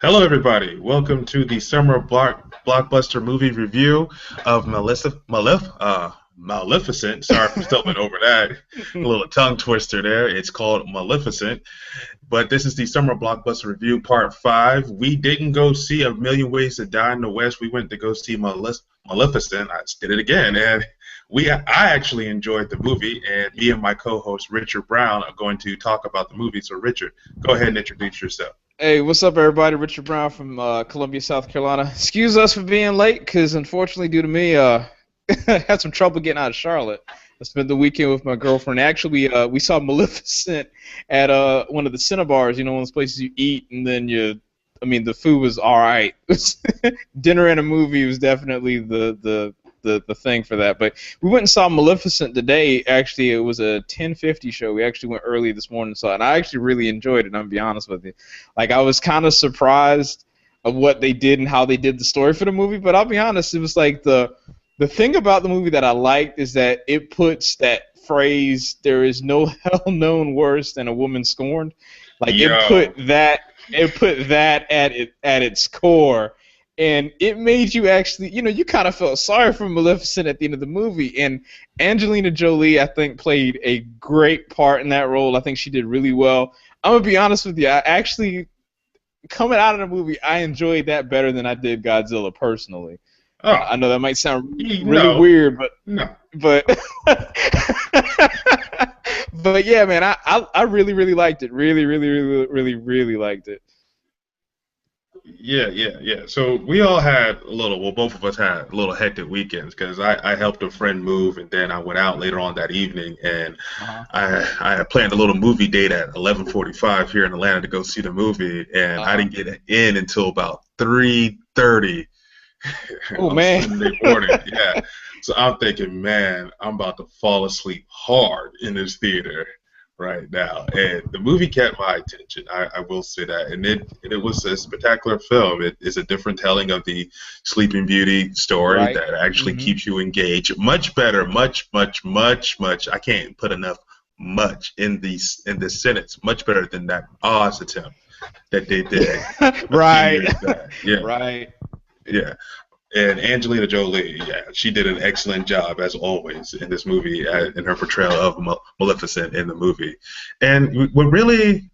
Hello, everybody. Welcome to the summer blockbuster movie review of Maleficent. Sorry for stumbling over that. A little tongue twister there. It's called Maleficent. But this is the summer blockbuster review part five. We didn't go see A Million Ways to Die in the West. We went to go see Maleficent. I just did it again, and I actually enjoyed the movie. And me and my co-host Richard Brown are going to talk about the movie. So, Richard, go ahead and introduce yourself. Hey, what's up, everybody? Richard Brown from Columbia, South Carolina. Excuse us for being late, because unfortunately, due to me, I had some trouble getting out of Charlotte. I spent the weekend with my girlfriend. Actually, we saw Maleficent at one of the Cinnabars, one of those places you eat, and then the food was all right. Dinner and a movie was definitely the thing for that. But we went and saw Maleficent today. Actually, it was a 10:50 show. We actually went early this morning and saw it, and I actually really enjoyed it. I'm gonna be honest with you. Like, I was kind of surprised of what they did and how they did the story for the movie. But I'll be honest, it was like the thing about the movie that I liked is that it puts that phrase, "There is no hell known worse than a woman scorned." Like, Yo. it put that at its core. And it made you actually, you kind of felt sorry for Maleficent at the end of the movie. And Angelina Jolie, I think, played a great part in that role. I think she did really well. I'm going to be honest with you. I actually, coming out of the movie, I enjoyed that better than I did Godzilla personally. Oh, I know that might sound really no, weird, no. but but yeah, man, I really, really liked it. Really, really, really, really, really liked it. Yeah. So we all had both of us had a little hectic weekends because I helped a friend move, and then I went out later on that evening, and Uh-huh. I had planned a little movie date at 11:45 here in Atlanta to go see the movie, and I Uh-huh. didn't get in until about 3:30 Oh, on man. Sunday morning. Yeah. So I'm thinking, man, I'm about to fall asleep hard in this theater right now. And the movie kept my attention. I will say that. And it was a spectacular film. It is a different telling of the Sleeping Beauty story Right. that actually Hmm. keeps you engaged. Much better, much. I can't put enough much in this sentence. Much better than that Oz attempt that they did a few Right. years back. Yeah. Right. Yeah. And Angelina Jolie, yeah, she did an excellent job as always in this movie, in her portrayal of Maleficent in the movie. And what really,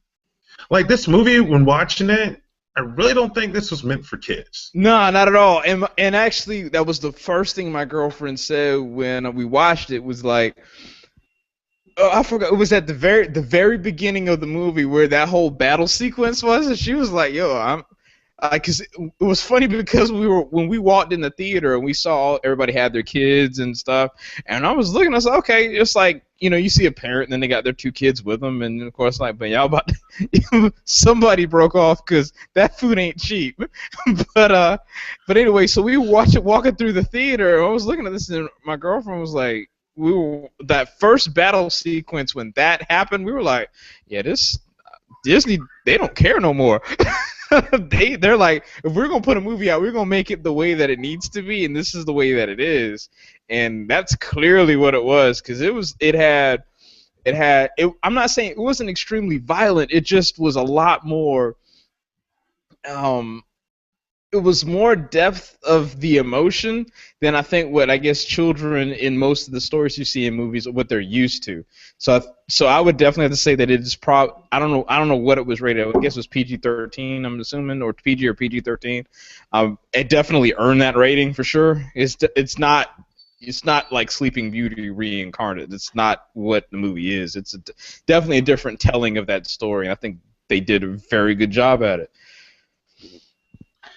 like this movie, when watching it, I really don't think this was meant for kids. No, not at all. And actually, that was the first thing my girlfriend said when we watched it. Was like, oh, I forgot. It was at the very beginning of the movie where that whole battle sequence was, and she was like, "Yo, I'm." Because it was funny because when we walked in the theater and we saw everybody had their kids and stuff, and I was looking, I was like, okay, it's like, you see a parent and then they got their two kids with them, and of course, like, but y'all about somebody broke off because that food ain't cheap. But anyway, so we watched it walking through the theater, and I was looking at this, and my girlfriend was like, that first battle sequence when that happened, we were like, yeah, this Disney, they don't care no more. They're like, if we're gonna put a movie out, we're gonna make it the way that it needs to be, and this is the way that it is, and that's clearly what it was, because I'm not saying it wasn't extremely violent, it just was a lot more. Um, it was more depth of the emotion than I think what I guess children in most of the stories you see in movies what they're used to. So I would definitely have to say that it is I don't know what it was rated. I guess it was PG-13. I'm assuming, or PG or PG-13. It definitely earned that rating for sure. It's not like Sleeping Beauty reincarnated. It's not what the movie is. It's definitely a different telling of that story. And I think they did a very good job at it.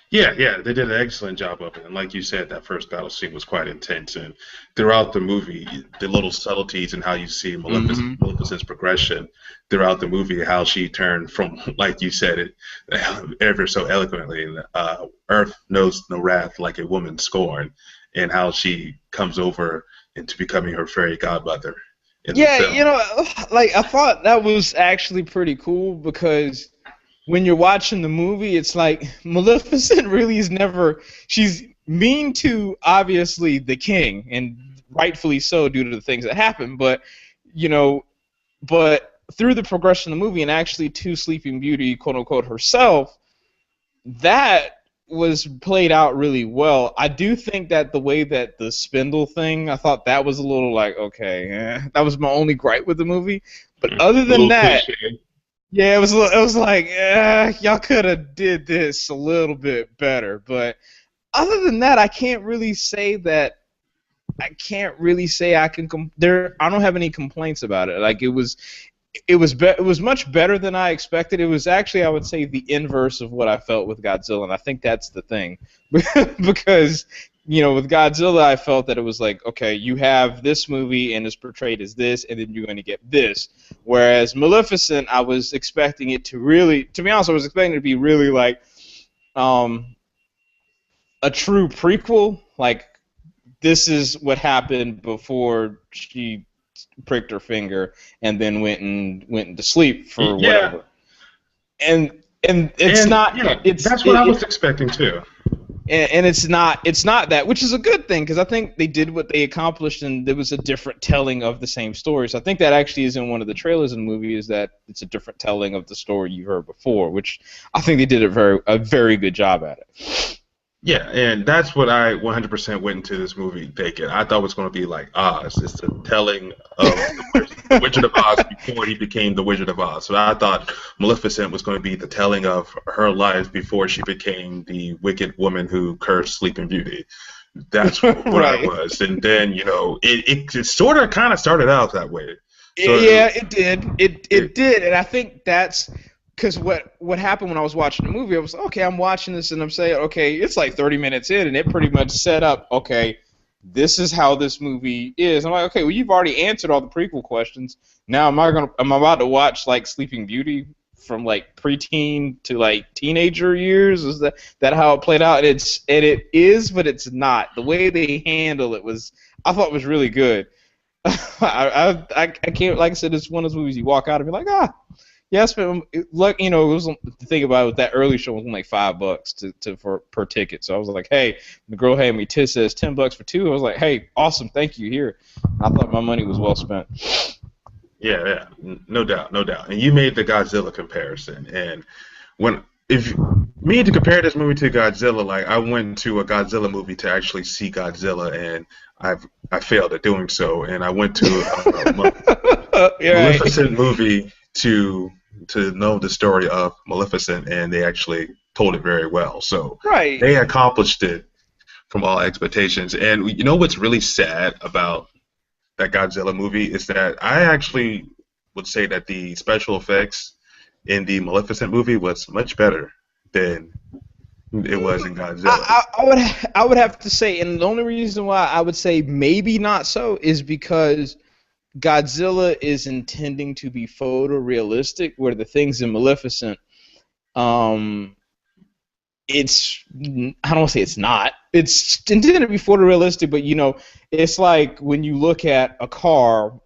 Yeah, they did an excellent job of it. And like you said, that first battle scene was quite intense. And throughout the movie, the little subtleties and how you see Hmm. Maleficent's progression throughout the movie, how she turned from, like you said it ever so eloquently, Earth knows no wrath like a woman scorned, and how she comes over into becoming her fairy godmother in the Yeah, film. like I thought that was actually pretty cool because when you're watching the movie, it's like Maleficent really is never. She's mean to obviously the king, and rightfully so due to the things that happen. You know, but through the progression of the movie, and actually to Sleeping Beauty, quote unquote, herself, that was played out really well. I do think that the way that the spindle thing, I thought that was a little like, okay, that was my only gripe with the movie. But other A than little that, cliche. yeah, it was like, y'all could have did this a little bit better. But other than that, I can't really say I can there. I don't have any complaints about it. Like it was much better than I expected. It was actually, I would say, the inverse of what I felt with Godzilla, and I think that's the thing. Because, with Godzilla, I felt that it was like, okay, you have this movie and it's portrayed as this, and then you're going to get this. Whereas Maleficent, I was expecting it to really, to be honest, I was expecting it to be really like a true prequel. Like, this is what happened before she pricked her finger and then went into sleep for Yeah, whatever. And it's and not yeah, that's what I was expecting too. and it's not that, which is a good thing because I think they did what they accomplished and there was a different telling of the same story. So I think that actually is in one of the trailers in the movie, is that it's a different telling of the story you heard before, which I think they did a very good job at it. Yeah, and that's what I 100% went into this movie thinking. I thought it was going to be like Oz. It's the telling of the Wizard of Oz before he became the Wizard of Oz. So I thought Maleficent was going to be the telling of her life before she became the wicked woman who cursed Sleeping Beauty. That's what I Right. was. And then, it sort of kind of started out that way. So Yeah, it did. it, It did, and I think that's because what happened when I was watching the movie, I was like, okay, I'm watching this, and I'm saying, okay, it's like 30 minutes in, and it pretty much set up, okay, this is how this movie is. I'm like, okay, well, you've already answered all the prequel questions. Now, am I about to watch like Sleeping Beauty from like preteen to like teenager years? Is that how it played out? And it is, but it's not. The way they handle it was, I thought, was really good. I can't, like I said, it's one of those movies you walk out and be like, yeah, I spent like, it was, the thing about it, with that early show was only like $5 for per ticket. So I was like, hey, the girl had me says $10 for two. I was like, hey, awesome, thank you. Here, I thought my money was well spent. yeah, yeah, no doubt, no doubt. And you made the Godzilla comparison, and if me to compare this movie to Godzilla, like I went to a Godzilla movie to actually see Godzilla, and I failed at doing so, and I went to You're right. Maleficent movie to know the story of Maleficent, and they actually told it very well. So Right. they accomplished it from all expectations. And you know what's really sad about that Godzilla movie is that I actually would say that the special effects in the Maleficent movie was much better than it was in Godzilla. I would have to say, and the only reason why I would say maybe not so is because Godzilla is intending to be photorealistic, where the things in Maleficent, um, it's, I don't want to say it's not. It's intended to be photorealistic, but it's like when you look at a car.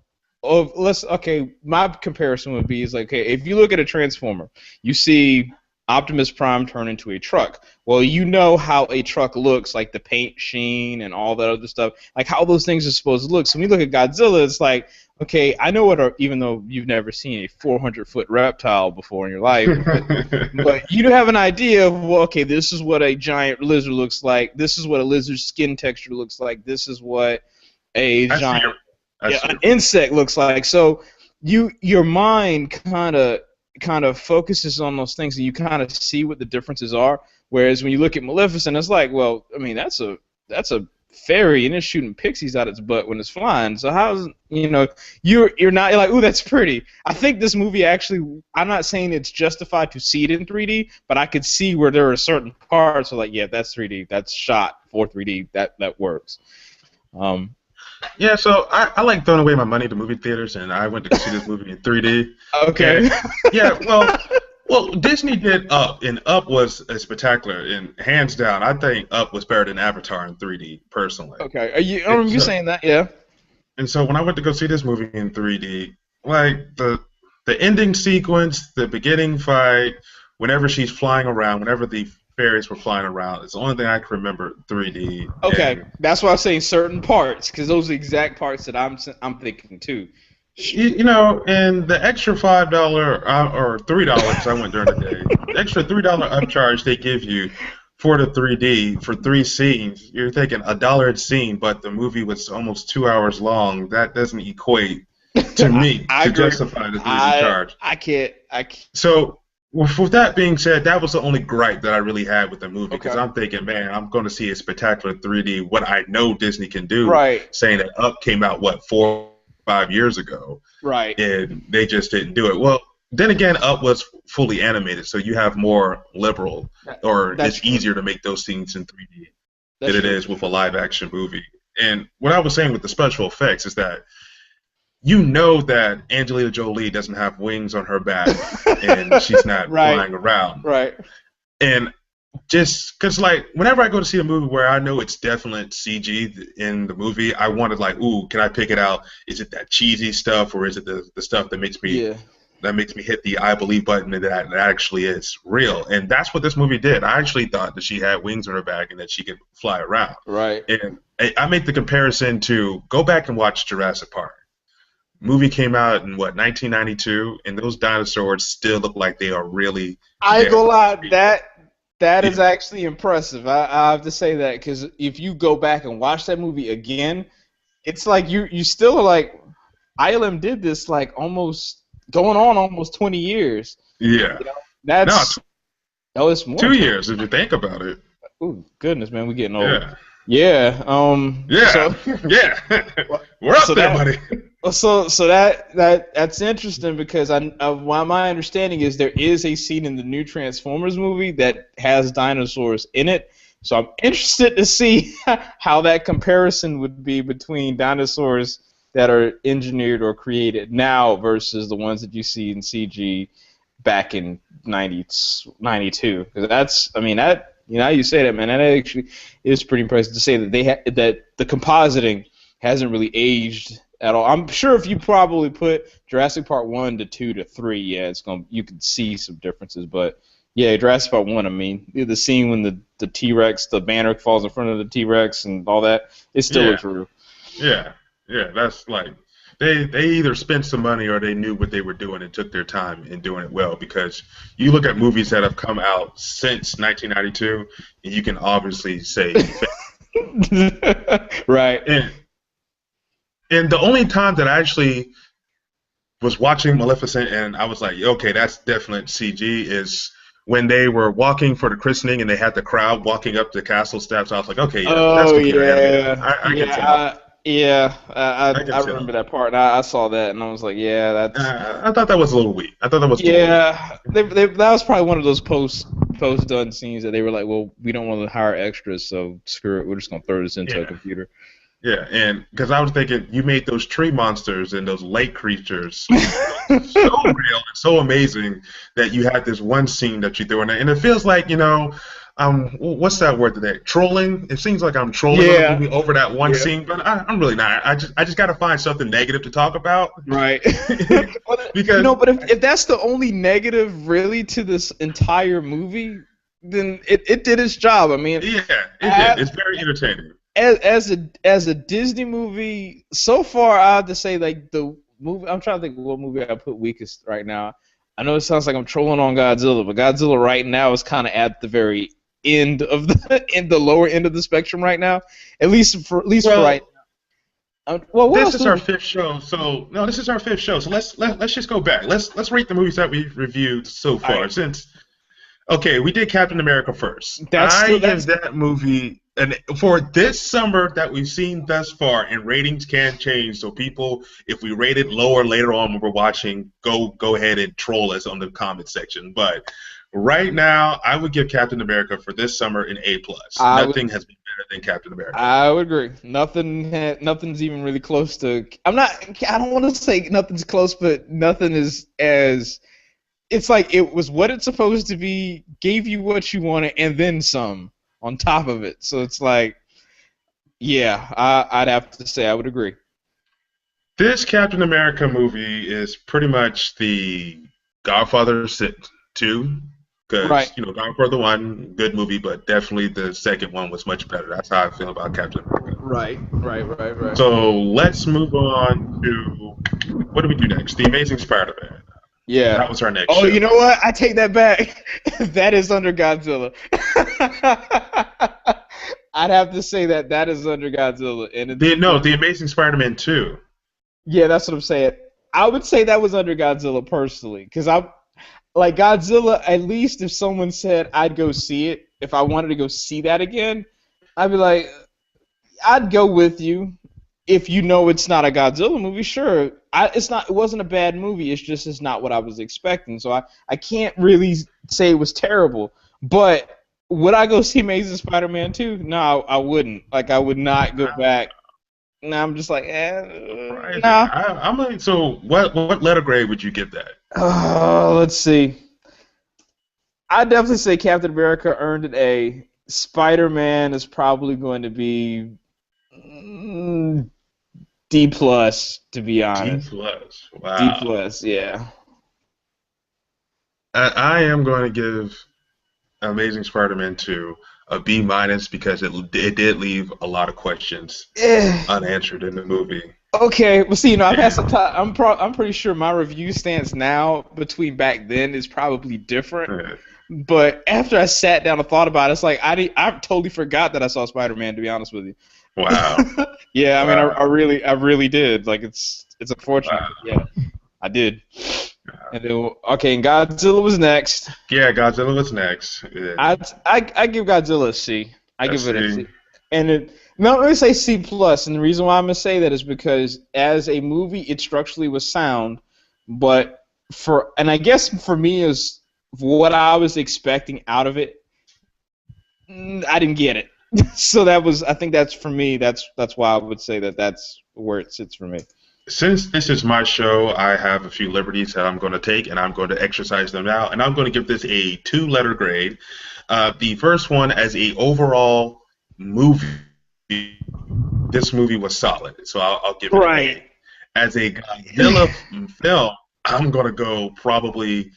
Okay, my comparison would be is like, okay, if you look at a transformer, you see Optimus Prime turn into a truck. Well, you know how a truck looks, like the paint sheen and all that other stuff, like how those things are supposed to look. So when you look at Godzilla, it's like, okay, I know even though you've never seen a 400-foot reptile before in your life, but you do have an idea of, well, okay, this is what a giant lizard looks like. This is what a lizard's skin texture looks like. This is what a I see. giant I see. an insect looks like. So your mind kind of focuses on those things, and you kind of see what the differences are. Whereas when you look at Maleficent, it's like, well, I mean, that's a fairy, and it's shooting pixies out its butt when it's flying. So how's you're not, you're like, ooh, that's pretty. I think this movie actually, I'm not saying it's justified to see it in 3D, but I could see where there are certain parts where, like, yeah, that's 3D, that's shot for 3D, that works. Um, Yeah, so I like throwing away my money to movie theaters, and I went to go see this movie in 3D. okay. And yeah, well, Disney did Up, and Up was spectacular, and hands down, I think Up was better than Avatar in 3D personally. Okay. I And remember you so, saying that, yeah. and so when I went to go see this movie in 3D, like the ending sequence, the beginning fight, whenever she's flying around, whenever the fairies were flying around, it's the only thing I can remember 3D. Okay, And that's why I'm saying certain parts, because those are the exact parts that I'm thinking too. you know, and the extra $5 or $3, I went during the day. The extra $3 upcharge they give you for the 3D for three scenes, you're thinking $1 a scene, but the movie was almost 2 hours long. That doesn't equate to me I to agree. justify the 3D charge. I can't. So, with that being said, that was the only gripe that I really had with the movie because Okay. I'm thinking, man, I'm going to see a spectacular 3D. What I know Disney can do, Right. saying that Up came out what 4 or 5 years ago, Right. and they just didn't do it. Well, then again, Up was fully animated, so you have more liberal, That, or that's it's true. easier to make those scenes in 3D That's than it true. is with a live action movie. And what I was saying with the special effects is that you know that Angelina Jolie doesn't have wings on her back and she's not Right. flying around. Right. And just because, like, whenever I go to see a movie where I know it's definite CG in the movie, I wanted like, ooh, can I pick it out? Is it that cheesy stuff or is it the stuff Yeah. that makes me hit the I believe button and that actually is real? And that's what this movie did. I actually thought that she had wings on her back and that she could fly around. Right. And I make the comparison to go back and watch Jurassic Park. Movie came out in what 1992, and those dinosaurs still look like they are really I ain't there. gonna lie. That is Yeah, actually impressive. I have to say that because if you go back and watch that movie again, it's like you still are like ILM did this like almost going on almost 20 years. yeah. You know, No, that's oh, it's more than two 20. years if you think about it. Oh goodness, man, we're getting old. Yeah, Yeah. yeah, So yeah. We're up so there, that buddy. so that's interesting because while my understanding is there is a scene in the new Transformers movie that has dinosaurs in it. So I'm interested to see how that comparison would be between dinosaurs that are engineered or created now versus the ones that you see in CG back in 92. Because that's, I mean, that, you know, you say that, man, that actually is pretty impressive to say that that the compositing hasn't really aged at all. I'm sure if you probably put Jurassic Park 1 to 2 to 3, yeah, it's going to you could see some differences, but yeah, Jurassic Park 1, I mean, the scene when the T-Rex, the banner falls in front of the T-Rex and all that, it still Yeah, looks real. yeah, yeah. That's like they either spent some money or they knew what they were doing and took their time in doing it well. Because you look at movies that have come out since 1992, and you can obviously say, Right. and and the only time that I actually was watching Maleficent and I was like, okay, that's definite CG is when they were walking for the christening and they had the crowd walking up the castle steps. I was like, okay, yeah, that's Oh computer animated. yeah, I can yeah, tell. I can I remember tell. that part, and I saw that, and I was like, yeah, that's I thought that was a little weak. I thought that was a little weak. yeah. That was probably one of those post done scenes that they were like, well, we don't want to hire extras, so screw it, we're just gonna throw this into a Yeah, computer. yeah, and because I was thinking, you made those tree monsters and those lake creatures look so real and so amazing that you had this one scene that you threw in there, and it feels like what's that word today? Trolling. It seems like I'm trolling on the Yeah, movie over that one yeah, scene, but I'm really not. I just got to find something negative to talk about right. You because know, but if that's the only negative really to this entire movie, then it did its job. I mean, yeah, it did. I, It's very entertaining. as a Disney movie, so far I have to say like the movie. I'm trying to think of what movie I put weakest right now. I know it sounds like I'm trolling on Godzilla, but Godzilla right now is kind of at the very end of the in the lower end of the spectrum right now. At least for right. Well, Well, what this else is our movie? fifth show, so no, this is our fifth show. So let's just go back. Let's rate the movies that we've reviewed so All right, far. Since okay, we did Captain America first. that's I still give that's that movie, and for this summer that we've seen thus far, and ratings can change. So people, if we rate it lower later on when we're watching, go ahead and troll us on the comment section. But right now, I would give Captain America for this summer an A plus. I would Nothing has been better than Captain America. I would agree. Nothing's even really close to. I'm not. I don't want to say nothing's close, but nothing is as. It's like it was what it's supposed to be, gave you what you wanted, and then some on top of it. So it's like, yeah, I'd have to say I would agree. This Captain America movie is pretty much the Godfather 2. Because Right. Gone for the One, good movie, but definitely the second one was much better. That's how I feel about Captain America. Right. Right. Right. Right. So let's move on to what do we do next? The Amazing Spider-Man. That Yeah. was our next Oh, show. you know what? I take that back. That is under Godzilla. I'd have to say that is under Godzilla, and it's No, for The Amazing Spider-Man 2. yeah, that's what I'm saying. I would say that was under Godzilla personally, because I like Godzilla. At least if someone said I'd go see it, if I wanted to go see that again, I'd be like, I'd go with you. If you know it's not a Godzilla movie, sure. It's not. It wasn't a bad movie. It's just it's not what I was expecting. So I can't really say it was terrible. But would I go see Amazing Spider-Man 2? No, I wouldn't. Like I would not go back. No, I'm just like, Surprising. nah. I'm like, so what letter grade would you give that? Let's see. I definitely say Captain America earned an A. Spider-Man is probably going to be D plus, to be D honest. plus. D Wow. plus, yeah. I am going to give Amazing Spider-Man 2 a B minus because it did leave a lot of questions Eh, unanswered in the movie. okay, well, see, I've had some And time. I'm pretty sure my review stance now between back then is probably different. But after I sat down and thought about it, it's like I totally forgot that I saw Spider-Man. To be honest with you. wow, Yeah, I mean, wow, I really did. Like, it's unfortunate. wow. But yeah, I did. And then, okay, and Godzilla was next. Yeah, Godzilla was next. I give Godzilla a C. I Let's give it a see. C. And no, let me say C plus. And the reason why I'm gonna say that is because as a movie, it structurally was sound, but and I guess for me is what I was expecting out of it, I didn't get it. So I think that's for me. That's why I would say that's where it sits for me. Since this is my show, I have a few liberties that I'm going to take, and I'm going to exercise them now. And I'm going to give this a two-letter grade. The first one, as a overall movie, this movie was solid, so I'll give it an A. Right. As a Godzilla film, I'm going to go probably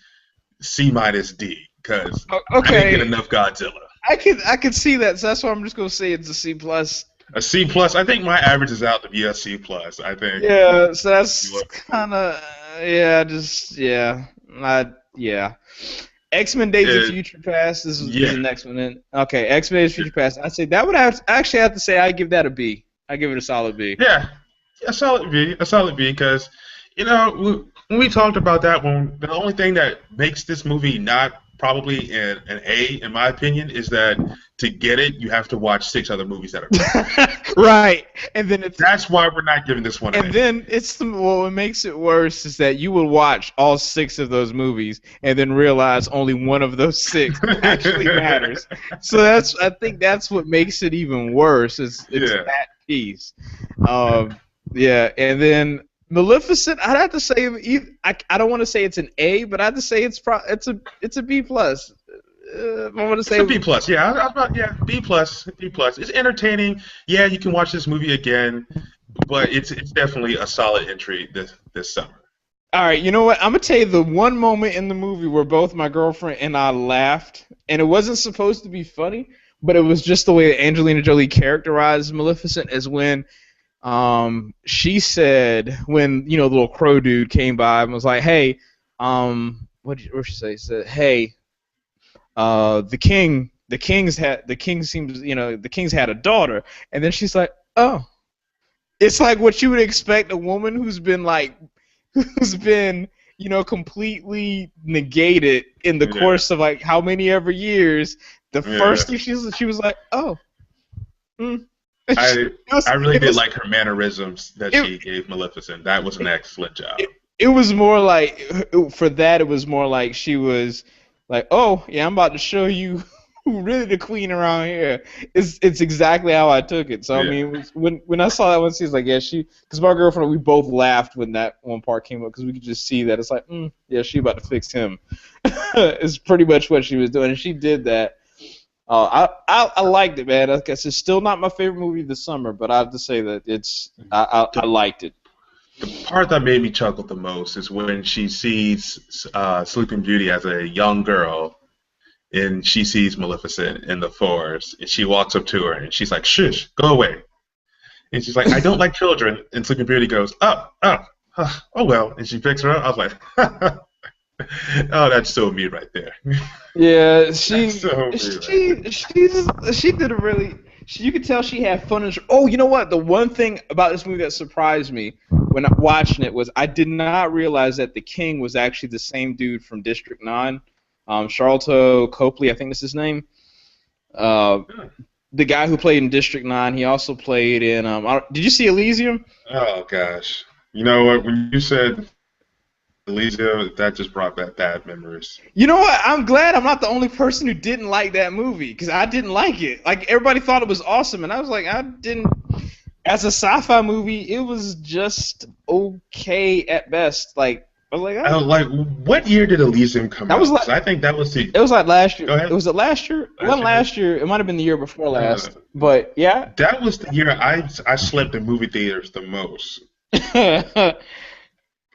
C minus D because I didn't get Okay. enough Godzilla. I could see that. So that's why I'm just gonna say it's a C plus. A C plus. I think my average is out to be a C plus. I think. Yeah, so You that's look- kind of yeah. X-Men: Days of It, Future Past is yeah. the next one. Then okay, X-Men: Days of Future Past. I say that would actually have to say I give that a B. I give it a solid B. Yeah, a solid B, because when we talked about that one, the only thing that makes this movie not probably an A, in my opinion, is that to get it, you have to watch 6 other movies that are better. Right, and then That's why we're not giving this one an and A. then what makes it worse is that you will watch all 6 of those movies and then realize only one of those 6 actually matters. So I think that's what makes it even worse. It's Yeah. that piece. Yeah, and then Maleficent, I'd have to say I don't want to say it's an A, but I have to say it's a B plus. I want to It's say a B plus. Yeah, B plus. B plus. It's entertaining. Yeah, you can watch this movie again, but it's definitely a solid entry this summer. all right, you know what? I'm gonna tell you the one moment in the movie where both my girlfriend and I laughed, and it wasn't supposed to be funny, but it was just the way that Angelina Jolie characterized Maleficent is when she said when the little crow dude came by and was like, hey, what did she say? She said, hey, the king's had a daughter, and then she's like, oh, it's like what you would expect a woman who's been completely negated in the Yeah. course of like how many ever years. The Yeah. first thing she was like, oh. Mm. I I really It did was like her mannerisms that she gave Maleficent. That was an excellent job. it was more like for that it was more like she was like, oh yeah, I'm about to show you who really the queen around here. It's exactly how I took it. So I Yeah. mean, when I saw that one, she was like, yeah, because my girlfriend, we both laughed when that one part came up because we could just see that it's like, yeah, she about to fix him. It's pretty much what she was doing, and she did that. I liked it, man. Like I guess it's still not my favorite movie this summer, but I have to say that I liked it. The part that made me chuckle the most is when she sees Sleeping Beauty as a young girl, and she sees Maleficent in the forest, and she walks up to her, and she's like, "Shush, go away." And she's like, "I don't like children." And Sleeping Beauty goes, oh well," and she picks her up. I was like, "Oh, that's so me right there." Yeah, That's so me right there. she did a really. You could tell she had fun. Oh, you know what? The one thing about this movie that surprised me when I'm watching it was I did not realize that the king was actually the same dude from District 9, Charlton Copley, I think that's his name. The guy who played in District 9, he also played in. Did you see Elysium? Oh gosh, you know what? When you said Alicia, that just brought back bad memories. You know what? I'm glad I'm not the only person who didn't like that movie because I didn't like it. Like everybody thought it was awesome, and I was like, I didn't. As a sci-fi movie, it was just okay at best. Like I was like, Oh, like what year did Elysium come that out? was 'Cause like I think that was the. it was like last year. Go ahead. It was it last year? It wasn't last year. It might have been the year before last. But yeah. That was the year I slept in movie theaters the most.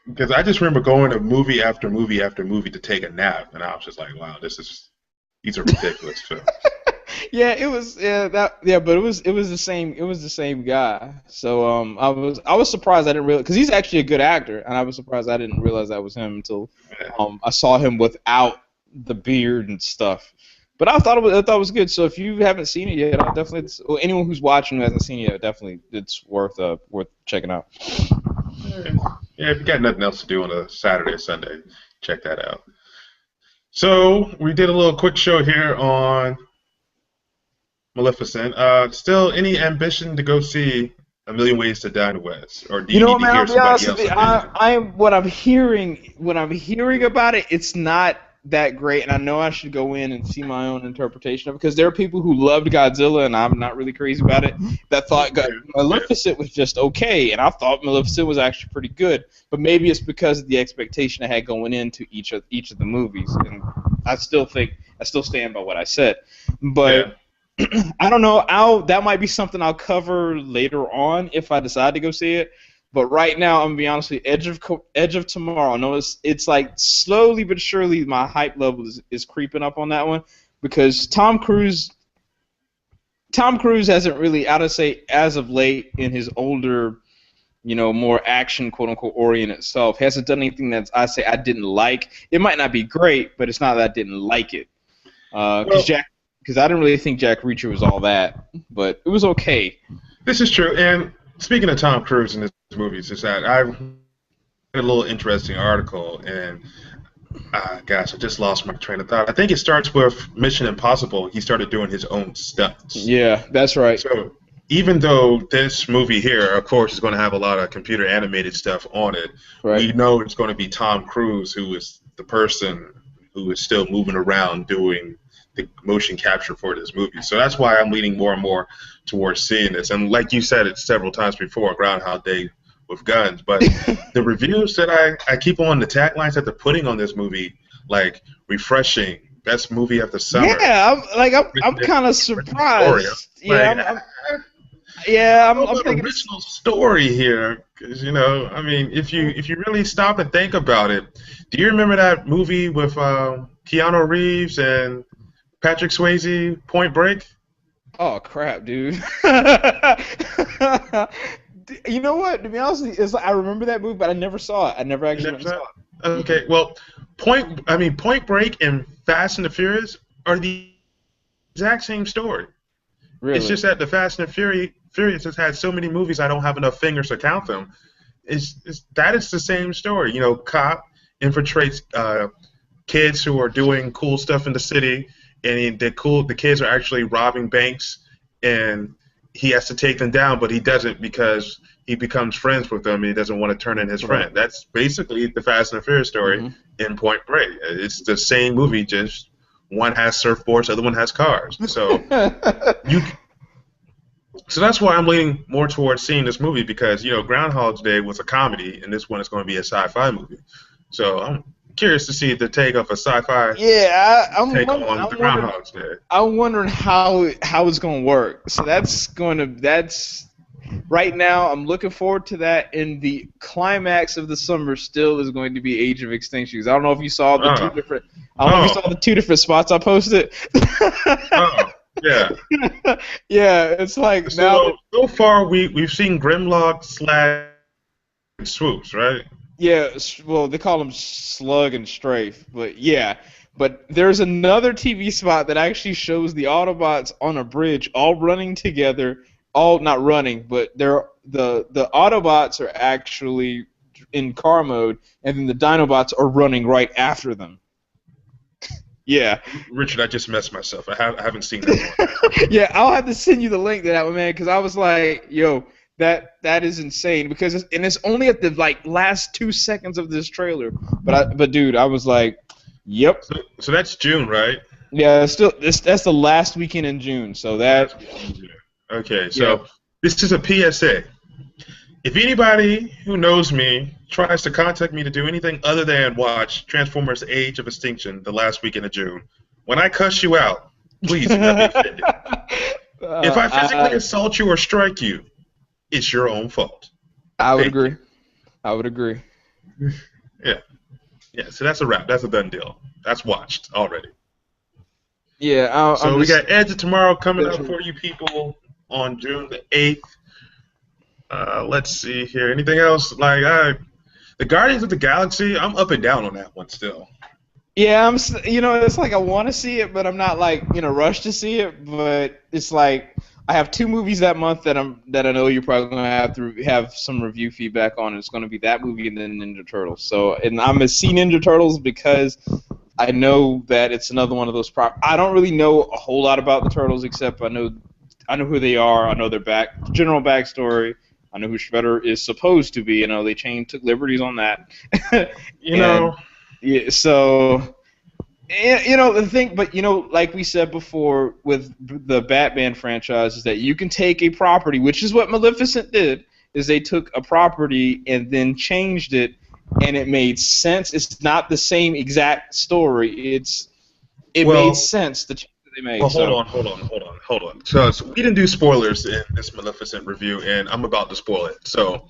Because I just remember going to movie after movie after movie to take a nap, and I was just like, "Wow, these are ridiculous films." Yeah, it was but it was the same guy. So I was surprised I didn't realize because he's actually a good actor, and I was surprised I didn't realize that was him until I saw him without the beard and stuff. But I thought it was good. So if you haven't seen it yet, I'll definitely anyone who's watching who hasn't seen it yet, definitely it's worth checking out. Yeah, if you got nothing else to do on a Saturday or Sunday, check that out. So we did a little quick show here on Maleficent. Still, any ambition to go see A Million Ways to Die in the West, or do you need to hear somebody else? What I'm hearing about it, it's not that great, and I know I should go in and see my own interpretation of it because there are people who loved Godzilla, and I'm not really crazy about it. That thought Maleficent was just okay, and I thought Maleficent was actually pretty good. But maybe it's because of the expectation I had going into each of the movies, and I still stand by what I said. But I don't know. That might be something I'll cover later on if I decide to go see it. But right now, I'm gonna be honest with you, Edge of Tomorrow. I know it's like slowly but surely my hype level is creeping up on that one because Tom Cruise hasn't really, I would say, as of late in his older, more action quote unquote oriented self, hasn't done anything that I say I didn't like. It might not be great, but it's not that I didn't like it. Because I didn't really think Jack Reacher was all that, but it was okay. This is true, and speaking of Tom Cruise in his movies, is that I read a little interesting article, and gosh, I just lost my train of thought. I think it starts with Mission Impossible. He started doing his own stunts. Yeah, that's right. So even though this movie here, of course, is going to have a lot of computer animated stuff on it, we know it's going to be Tom Cruise who is the person who is still moving around doing the motion capture for this movie. So that's why I'm leaning more and more towards seeing this. And like you said it several times before, Groundhog Day with guns. But the reviews that I keep on, the taglines that they're putting on this movie, like refreshing, best movie of the summer. Yeah, I'm kind of surprised. I'm thinking original story here, because I mean, if you really stop and think about it, do you remember that movie with Keanu Reeves and Patrick Swayze, Point Break? Oh crap, dude! You know what? To be honest with you, I remember that movie, but I never saw it. I never actually saw it. Okay, well, Point Break and Fast and the Furious are the exact same story. Really? It's just that the Fast and the Furious has had so many movies I don't have enough fingers to count them. That is the same story. Cop infiltrates kids who are doing cool stuff in the city, and the kids are actually robbing banks, and he has to take them down, but he doesn't because he becomes friends with them and he doesn't want to turn in his friend. That's basically the Fast and the Furious story in Point Break. It's the same movie, just one has surfboards, the other one has cars. So so that's why I'm leaning more towards seeing this movie because, Groundhog's Day was a comedy and this one is going to be a sci-fi movie. So I'm curious to see the take of a sci-fi take on the Groundhog's Day. I'm wondering how it's going to work. So that's right now I'm looking forward to that, and the climax of the summer still is going to be Age of Extinction. I don't know if you saw the two different. I don't know if you Oh, saw the 2 different spots I posted. oh, yeah. Yeah, it's like now that So far we've seen Grimlock slash swoops, right? yeah, well they call them Slug and Strafe, but yeah. But there's another TV spot that actually shows the Autobots on a bridge, all running together, all not running, but the Autobots are actually in car mode, and then the Dinobots are running right after them. Yeah, Richard, I just messed myself. I haven't seen that one. yeah, I'll have to send you the link to that one, man, because I was like, yo, that is insane because it's only at the like last 2 seconds of this trailer, but dude, I was like, yep, So that's June, right? yeah, that's the last weekend in June, so Last that week in June. Okay, yeah, so this is a PSA. If anybody who knows me tries to contact me to do anything other than watch Transformers: Age of Extinction the last weekend of June, when I cuss you out, please do not be offended. If I physically I assault you or strike you, it's your own fault. I would Thank you. agree. I would agree. Yeah, yeah. So that's a wrap. That's a done deal. That's watched already. Yeah, I'm So we just got Edge of Tomorrow coming up for you people on June the 8th. Let's see here. Anything else? The Guardians of the Galaxy. I'm up and down on that one still. yeah, it's like I want to see it, but I'm not like in a rush to see it. But it's like I have 2 movies that month that I know you're probably gonna have to have some review feedback on. It's gonna be that movie and then Ninja Turtles. So, and I'm gonna see Ninja Turtles because I know that it's another one of those. I don't really know a whole lot about the Turtles except I know who they are. I know their general backstory. I know who Shredder is supposed to be. They took liberties on that. You And know, yeah, so the thing, but like we said before with the Batman franchise, is that you can take a property, which is what Maleficent did, is they took a property and then changed it, and it made sense. It's not the same exact story. It made well, sense the change that they well, made. hold So on, hold on, hold on, hold on. So we didn't do spoilers in this Maleficent review, and I'm about to spoil it. So,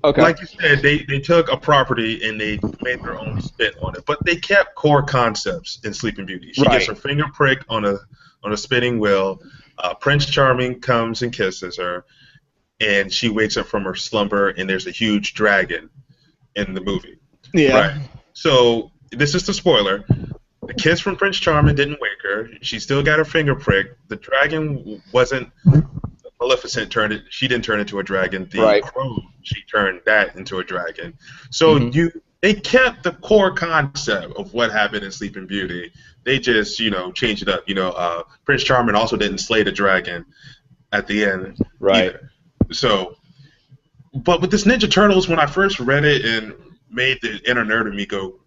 okay, like you said, they took a property and they made their own spin on it, but they kept core concepts in Sleeping Beauty. She gets right, her finger prick on a spinning wheel. Prince Charming comes and kisses her, and she wakes up from her slumber, and there's a huge dragon in the movie. yeah, Right. So this is the spoiler. The kiss from Prince Charming didn't wake her. She still got her finger pricked. The dragon wasn't Maleficent turned it. She didn't turn into a dragon. The right, crow, she turned that into a dragon. So hmm they kept the core concept of what happened in Sleeping Beauty. They just changed it up. Prince Charming also didn't slay the dragon at the end right. either. So, but with this Ninja Turtles, when I first read it and made the inner nerd of me go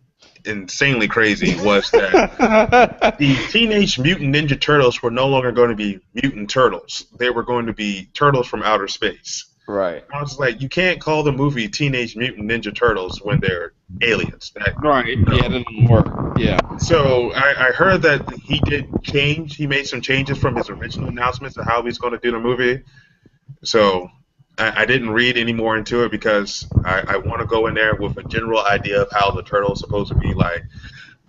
insanely crazy, was that the Teenage Mutant Ninja Turtles were no longer going to be mutant turtles. They were going to be turtles from outer space. Right. I was like, you can't call the movie Teenage Mutant Ninja Turtles when they're aliens. Right. No. Yeah, that doesn't work. Yeah. So I heard that he did change. He made some changes from his original announcements of how he's going to do the movie. So I didn't read any more into it because I want to go in there with a general idea of how the turtle's supposed to be. Like,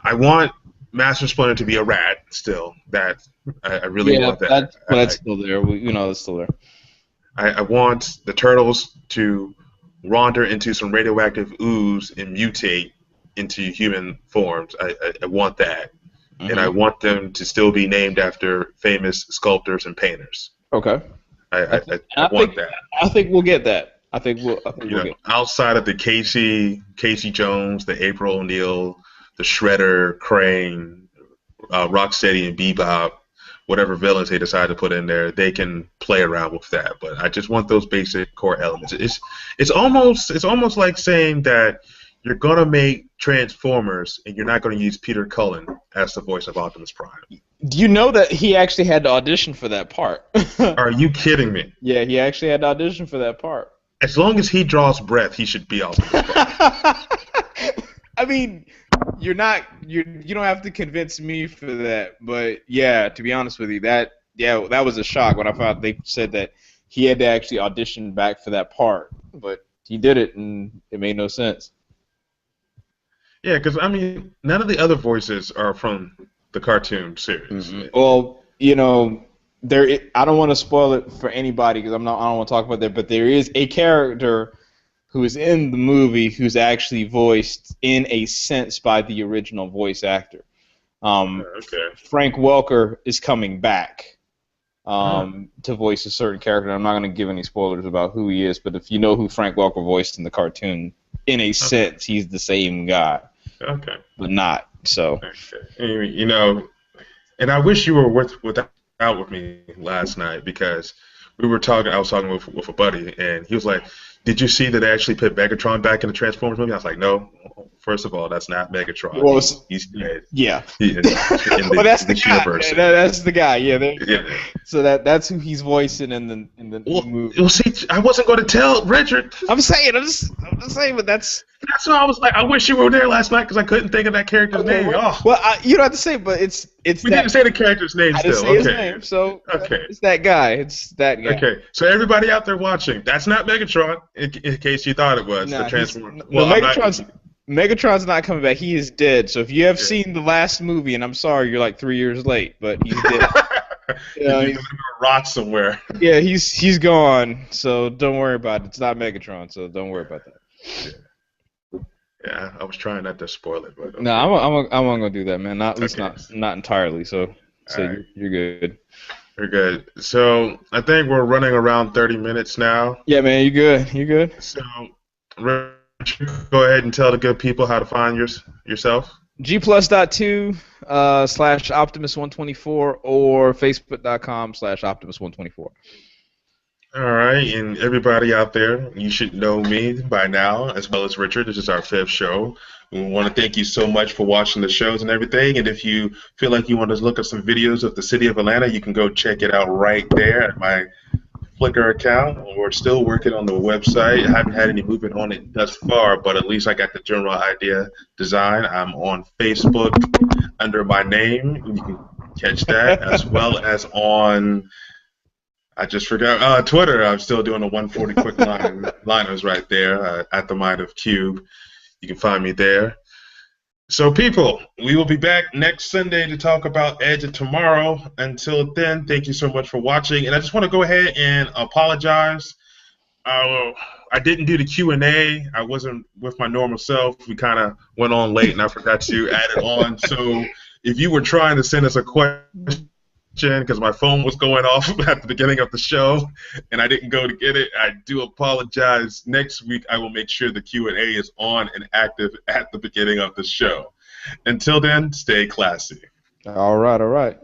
I want Master Splinter to be a rat still. That I really Yeah, want that. that's still there. That's still there. I want the turtles to wander into some radioactive ooze and mutate into human forms. I want that. And I Hmm. want them to still be named after famous sculptors and painters. Okay. I, I, I, th- I I want think that. I think we'll get that. I think we'll get. Outside of the Casey Jones, the April O'Neil, the Shredder, Crane, Rocksteady, and Bebop, whatever villains they decide to put in there, they can play around with that. But I just want those basic core elements. It's almost like saying that you're gonna make Transformers and you're not gonna use Peter Cullen as the voice of Optimus Prime. Do you know that he actually had to audition for that part? Are you kidding me? Yeah, he actually had to audition for that part. As long as he draws breath, he should be Optimus Prime. I mean, you don't have to convince me for that, but yeah, to be honest with you, that was a shock when I found they said that he had to actually audition back for that part, but he did it and it made no sense. Yeah, because I mean, none of the other voices are from the cartoon series. Well, there. I don't want to spoil it for anybody because I don't want to talk about that. But there is a character who is in the movie who's actually voiced in a sense by the original voice actor. Okay. Frank Welker is coming back Huh. to voice a certain character. I'm not going to give any spoilers about who he is, but if you know who Frank Welker voiced in the cartoon, in a Okay. sense, he's the same guy, Okay. but not. So. Okay. Anyway, and I wish you were out with me last night because we were talking. I was talking with a buddy, and he was like, "Did you see that they actually put Megatron back in the Transformers movie?" I was like, "No. First of all, that's not Megatron. Well, He's dead. yeah. In Well, that's the this guy. universe." That's the guy. Yeah. There you go. Yeah. So that's who he's voicing in the movie. Well, see, I wasn't going to tell Richard. I'm just saying, but that's That's why I was like, I wish you were there last night because I couldn't think of that character's name. well, Oh, you don't have to say, but it's we that. didn't say the character's name I didn't still. say his Okay. name, so Okay. it's that guy. It's that guy. Okay. So everybody out there watching, that's not Megatron. In case you thought it was Nah, the Transformers. no, Well, I'm not. Megatron's not coming back. He is dead. So if you have Yeah. seen the last movie, and I'm sorry, you're like 3 years late, but he's dead. Yeah, He's under a rock somewhere. yeah, he's gone. So don't worry about it. It's not Megatron, so don't worry about that. Yeah, I was trying not to spoil it, but okay. No, I'm not gonna do that, man. Not at least Okay. not entirely. So Alright. you're good. We're good. So I think we're running around 30 minutes now. Yeah, man, you good. You good. So Richard, go ahead and tell the good people how to find yourself. Gplus.2 / Optimus124 or Facebook.com / Optimus124. All right, and everybody out there, you should know me by now, as well as Richard. This is our 5th show. We want to thank you so much for watching the shows and everything. And if you feel like you want to look at some videos of the city of Atlanta, you can go check it out right there at my Flickr account. We're still working on the website. I haven't had any movement on it thus far, but at least I got the general idea design. I'm on Facebook under my name. You can catch that, as well as on, I just forgot, Twitter. I'm still doing the 140 quick liners right there at the Mind of Cube. You can find me there. So, people, we will be back next Sunday to talk about Edge of Tomorrow. Until then, thank you so much for watching. And I just want to go ahead and apologize. I didn't do the Q&A. I wasn't with my normal self. We kind of went on late, and I forgot to add it on. So if you were trying to send us a question, because my phone was going off at the beginning of the show, and I didn't go to get it, I do apologize. Next week, I will make sure the Q&A is on and active at the beginning of the show. Until then, stay classy. All right.